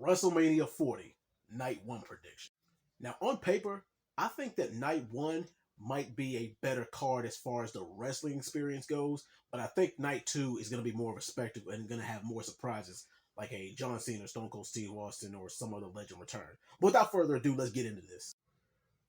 WrestleMania 40, Night 1 prediction. Now, on paper, I think that Night 1 might be a better card as far as the wrestling experience goes, but I think Night 2 is going to be more of a spectacle and going to have more surprises, like a John Cena, Stone Cold Steve Austin, or some other legend return. But without further ado, let's get into this.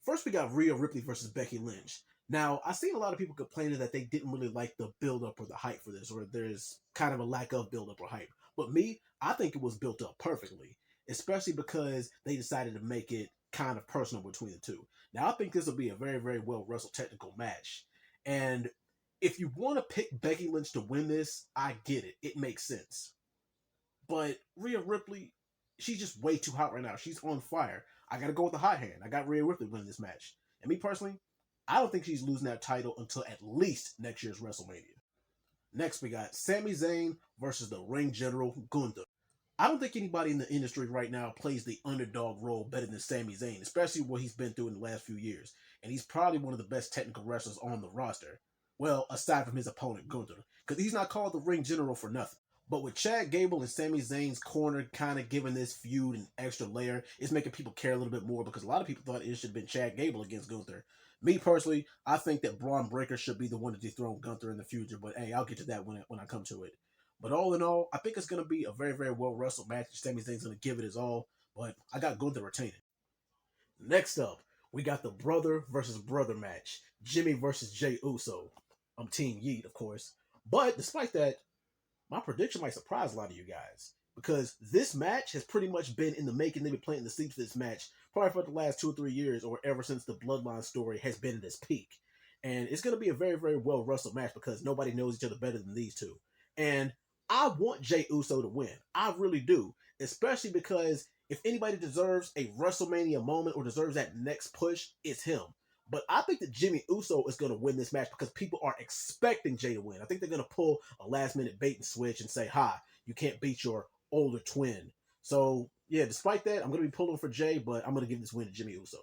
First, we got Rhea Ripley versus Becky Lynch. Now, I've seen a lot of people complaining that they didn't really like the build-up or the hype for this, or there's kind of a lack of build-up or hype. But me, I think it was built up perfectly, especially because they decided to make it kind of personal between the two. Now, I think this will be a very, very well wrestled technical match. And if you want to pick Becky Lynch to win this, I get it. It makes sense. But Rhea Ripley, she's just way too hot right now. She's on fire. I got to go with the hot hand. I got Rhea Ripley winning this match. And me personally, I don't think she's losing that title until at least next year's WrestleMania. Next, we got Sami Zayn versus the ring general Gunther. I don't think anybody in the industry right now plays the underdog role better than Sami Zayn, especially what he's been through in the last few years. And he's probably one of the best technical wrestlers on the roster. Well, aside from his opponent, Gunther, because he's not called the ring general for nothing. But with Chad Gable and Sami Zayn's corner kind of giving this feud an extra layer, it's making people care a little bit more because a lot of people thought it should have been Chad Gable against Gunther. Me personally, I think that Braun Breaker should be the one to dethrone Gunther in the future, but hey, I'll get to that when I come to it. But all in all, I think it's going to be a very, very well wrestled match. Sami Zayn's going to give it his all, but I got Gunther retaining. Next up, we got the brother versus brother match. Jimmy versus Jey Uso. I'm Team Yeet, of course. But despite that, my prediction might surprise a lot of you guys. Because this match has pretty much been in the making. They've been planting the seeds for this match probably for the last 2 or 3 years, or ever since the Bloodline story has been at its peak. And it's going to be a very, very well wrestled match because nobody knows each other better than these two. And I want Jey Uso to win. I really do. Especially because if anybody deserves a WrestleMania moment or deserves that next push, it's him. But I think that Jimmy Uso is going to win this match because people are expecting Jey to win. I think they're going to pull a last-minute bait and switch and say, "Ha, you can't beat your older twin." So, yeah, despite that, I'm going to be pulling for Jey, but I'm going to give this win to Jimmy Uso.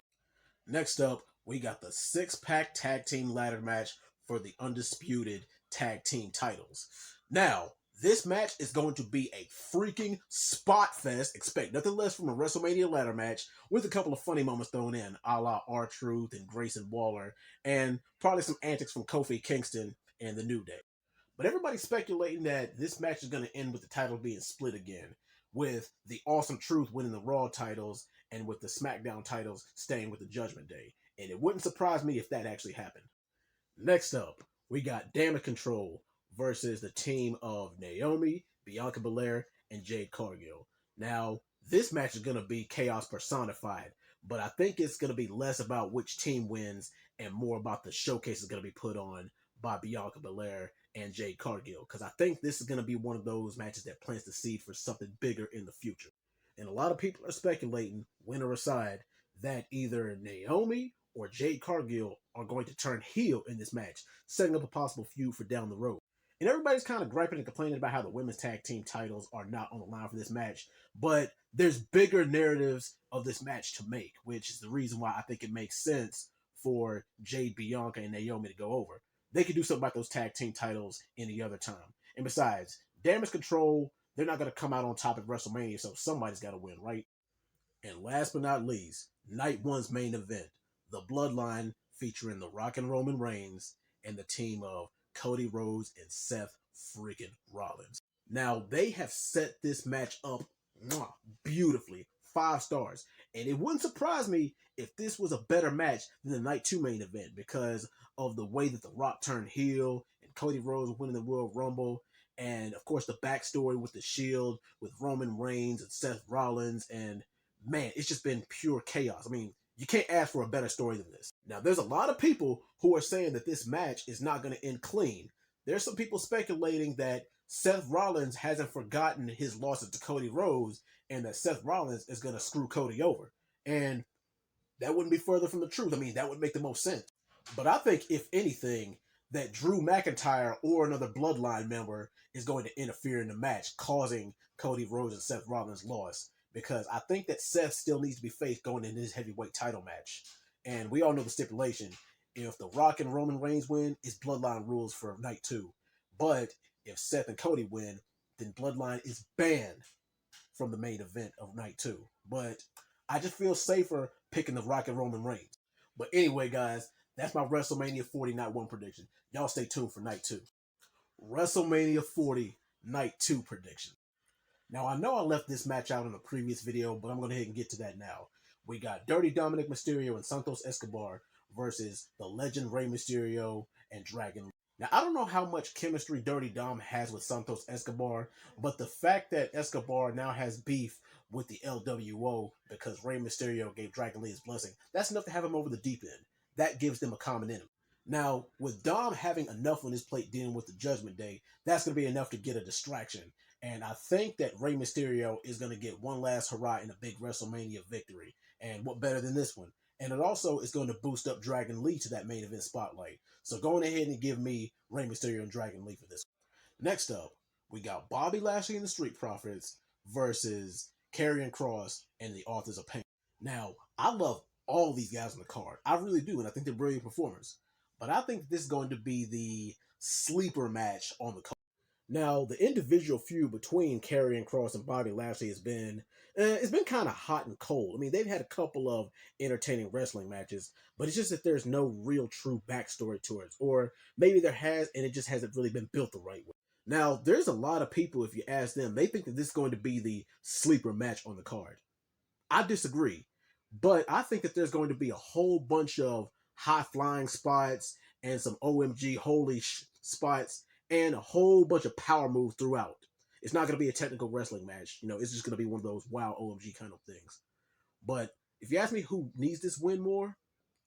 Next up, we got the six-pack tag team ladder match for the undisputed tag team titles. Now, this match is going to be a freaking spot fest. Expect nothing less from a WrestleMania ladder match with a couple of funny moments thrown in, a la R-Truth and Grayson Waller, and probably some antics from Kofi Kingston and the New Day. But everybody's speculating that this match is going to end with the title being split again, with the Awesome Truth winning the Raw titles and with the SmackDown titles staying with the Judgment Day. And it wouldn't surprise me if that actually happened. Next up, we got Damage Control versus the team of Naomi, Bianca Belair, and Jade Cargill. Now, this match is going to be chaos personified, but I think it's going to be less about which team wins and more about the showcase that's going to be put on by Bianca Belair and Jade Cargill, because I think this is going to be one of those matches that plants the seed for something bigger in the future. And a lot of people are speculating, winner aside, that either Naomi or Jade Cargill are going to turn heel in this match, setting up a possible feud for down the road. And everybody's kind of griping and complaining about how the women's tag team titles are not on the line for this match. But there's bigger narratives of this match to make, which is the reason why I think it makes sense for Jade, Bianca, and Naomi to go over. They could do something about those tag team titles any other time. And besides, Damage Control, they're not going to come out on top at WrestleMania, so somebody's got to win, right? And last but not least, Night 1's main event, the Bloodline featuring The Rock and Roman Reigns and the team of Cody Rhodes and Seth freaking Rollins. Now, they have set this match up beautifully. 5 stars. And it wouldn't surprise me if this was a better match than the Night 2 main event because of the way that The Rock turned heel and Cody Rhodes winning the Royal Rumble. And, of course, the backstory with the Shield, with Roman Reigns and Seth Rollins. And, man, it's just been pure chaos. I mean, you can't ask for a better story than this. Now, there's a lot of people who are saying that this match is not going to end clean. There's some people speculating that Seth Rollins hasn't forgotten his losses to Cody Rhodes and that Seth Rollins is going to screw Cody over. And that wouldn't be further from the truth. I mean, that would make the most sense. But I think, if anything, that Drew McIntyre or another Bloodline member is going to interfere in the match, causing Cody Rhodes and Seth Rollins' loss. Because I think that Seth still needs to be faced going into his heavyweight title match. And we all know the stipulation. If The Rock and Roman Reigns win, it's Bloodline rules for Night 2. But if Seth and Cody win, then Bloodline is banned from the main event of night 2. But I just feel safer picking the Rock and Roman Reigns. But anyway, guys, that's my WrestleMania 40 Night 1 prediction. Y'all stay tuned for Night 2. WrestleMania 40 Night 2 prediction. Now, I know I left this match out in a previous video, but I'm going to go ahead and get to that now. We got Dirty Dominic Mysterio and Santos Escobar versus the legend Rey Mysterio and Dragon Lee. Now, I don't know how much chemistry Dirty Dom has with Santos Escobar, but the fact that Escobar now has beef with the LWO because Rey Mysterio gave Dragon Lee his blessing, that's enough to have him over the deep end. That gives them a common enemy. Now, with Dom having enough on his plate dealing with the Judgment Day, that's going to be enough to get a distraction. And I think that Rey Mysterio is going to get one last hurrah in a big WrestleMania victory. And what better than this one? And it also is going to boost up Dragon Lee to that main event spotlight. So going ahead and give me Rey Mysterio and Dragon Lee for this one. Next up, we got Bobby Lashley and the Street Profits versus Karrion Kross and the Authors of Pain. Now, I love all these guys on the card. I really do, and I think they're brilliant performers. But I think this is going to be the sleeper match on the card. Now, the individual feud between Karrion Kross and Bobby Lashley has been it's been kind of hot and cold. I mean, they've had a couple of entertaining wrestling matches, but it's just that there's no real true backstory to it. Or maybe there has, and it just hasn't really been built the right way. Now, there's a lot of people, if you ask them, they think that this is going to be the sleeper match on the card. I disagree, but I think that there's going to be a whole bunch of high-flying spots and some OMG holy spots and a whole bunch of power moves throughout. It's not going to be a technical wrestling match. You know, it's just going to be one of those wow OMG kind of things. But if you ask me who needs this win more,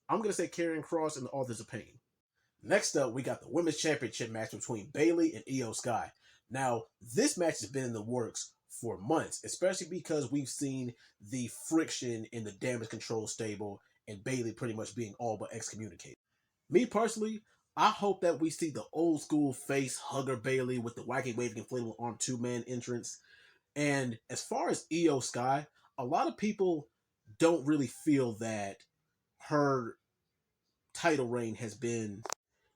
I'm going to say Karrion Kross and the Authors of Pain. Next up, we got the Women's Championship match between Bayley and Io Sky. Now, this match has been in the works for months, especially because we've seen the friction in the Damage Control stable and Bayley pretty much being all but excommunicated. Me personally, I hope that we see the old school face hugger Bayley with the wacky waving inflatable arm 2-man entrance. And as far as Io Sky, a lot of people don't really feel that her title reign has been...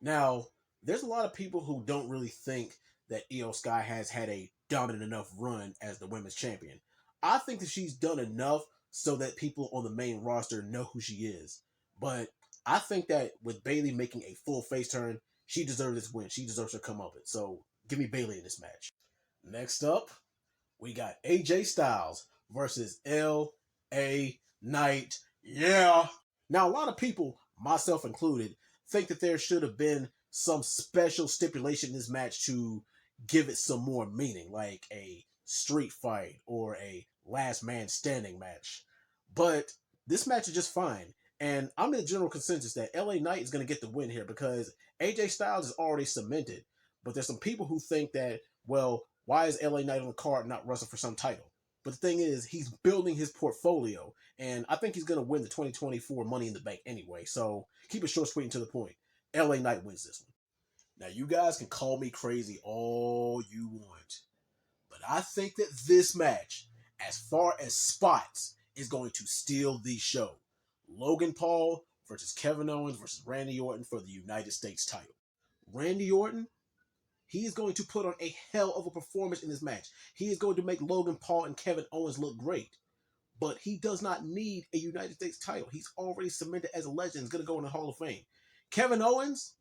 Now, there's a lot of people who don't really think that Io Sky has had a dominant enough run as the women's champion. I think that she's done enough so that people on the main roster know who she is. But I think that with Bayley making a full face turn, she deserves this win. She deserves her comeuppance. So give me Bayley in this match. Next up, we got AJ Styles versus LA Knight. Yeah. Now, a lot of people, myself included, think that there should have been some special stipulation in this match to give it some more meaning, like a street fight or a last man standing match. But this match is just fine. And I'm in the general consensus that LA Knight is going to get the win here because AJ Styles is already cemented. But there's some people who think that, well, why is LA Knight on the card not wrestling for some title? But the thing is, he's building his portfolio, and I think he's going to win the 2024 Money in the Bank anyway. So keep it short, sweet, and to the point. LA Knight wins this one. Now, you guys can call me crazy all you want, but I think that this match, as far as spots, is going to steal the show. Logan Paul versus Kevin Owens versus Randy Orton for the United States title. Randy Orton, he is going to put on a hell of a performance in this match. He is going to make Logan Paul and Kevin Owens look great. But he does not need a United States title. He's already cemented as a legend. He's going to go in the Hall of Fame. Kevin Owens,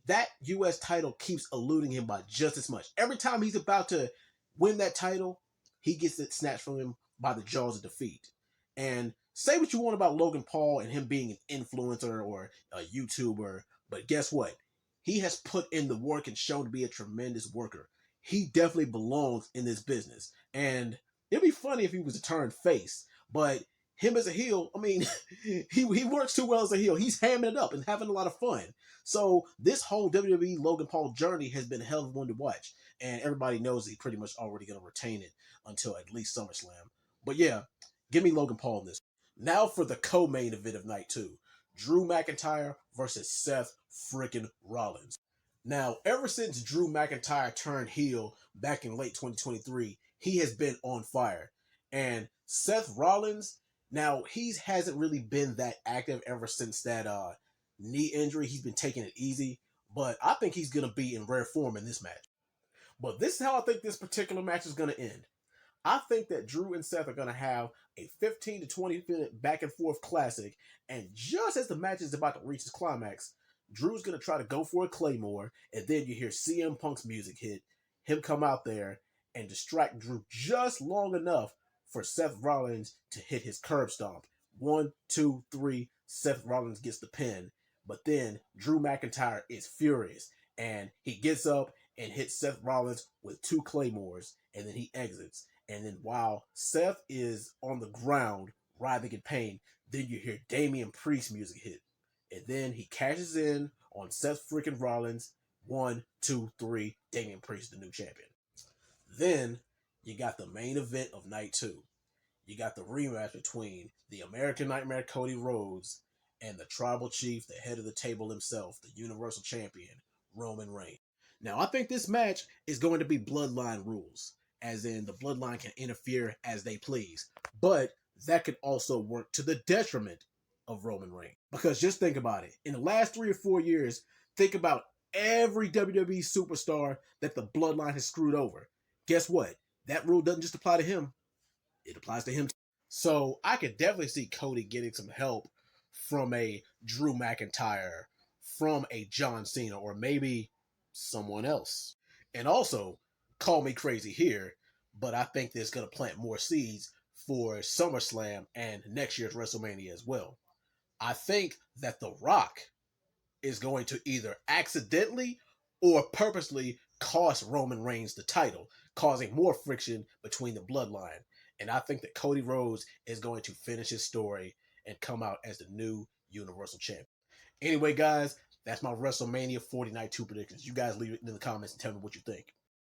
that U.S. title keeps eluding him by just as much. Every time he's about to win that title, he gets it snatched from him by the jaws of defeat. And say what you want about Logan Paul and him being an influencer or a YouTuber, but guess what? He has put in the work and shown to be a tremendous worker. He definitely belongs in this business. And it'd be funny if he was to turn face, but him as a heel, I mean, he works too well as a heel. He's hamming it up and having a lot of fun. So this whole WWE Logan Paul journey has been a hell of one to watch. And everybody knows he's pretty much already going to retain it until at least SummerSlam. But yeah, give me Logan Paul in this. Now for the co-main event of night 2. Drew McIntyre versus Seth freaking Rollins. Now, ever since Drew McIntyre turned heel back in late 2023, he has been on fire. And Seth Rollins, now, he hasn't really been that active ever since that knee injury. He's been taking it easy. But I think he's going to be in rare form in this match. But this is how I think this particular match is going to end. I think that Drew and Seth are going to have a 15 to 20 minute back and forth classic. And just as the match is about to reach its climax, Drew's going to try to go for a Claymore. And then you hear CM Punk's music hit, him come out there and distract Drew just long enough for Seth Rollins to hit his curb stomp. 1, 2, 3. Seth Rollins gets the pin. But then Drew McIntyre is furious. And he gets up and hits Seth Rollins with 2 Claymores. And then he exits. And then while Seth is on the ground, writhing in pain, then you hear Damian Priest music hit. And then he cashes in on Seth freaking Rollins. 1, 2, 3. Damian Priest, the new champion. Then you got the main event of night 2. You got the rematch between the American Nightmare Cody Rhodes and the tribal chief, the head of the table himself, the Universal Champion, Roman Reigns. Now, I think this match is going to be Bloodline rules, as in the Bloodline can interfere as they please. But that could also work to the detriment of Roman Reigns. Because just think about it. In the last 3 or 4 years, think about every WWE superstar that the Bloodline has screwed over. Guess what? That rule doesn't just apply to him. It applies to him. So I could definitely see Cody getting some help from a Drew McIntyre, from a John Cena, or maybe someone else. And also, call me crazy here, but I think this is going to plant more seeds for SummerSlam and next year's WrestleMania as well. I think that The Rock is going to either accidentally or purposely cost Roman Reigns the title, causing more friction between the Bloodline. And I think that Cody Rhodes is going to finish his story and come out as the new Universal Champion. Anyway, guys, that's my WrestleMania 40 Night 2 predictions. You guys leave it in the comments and tell me what you think.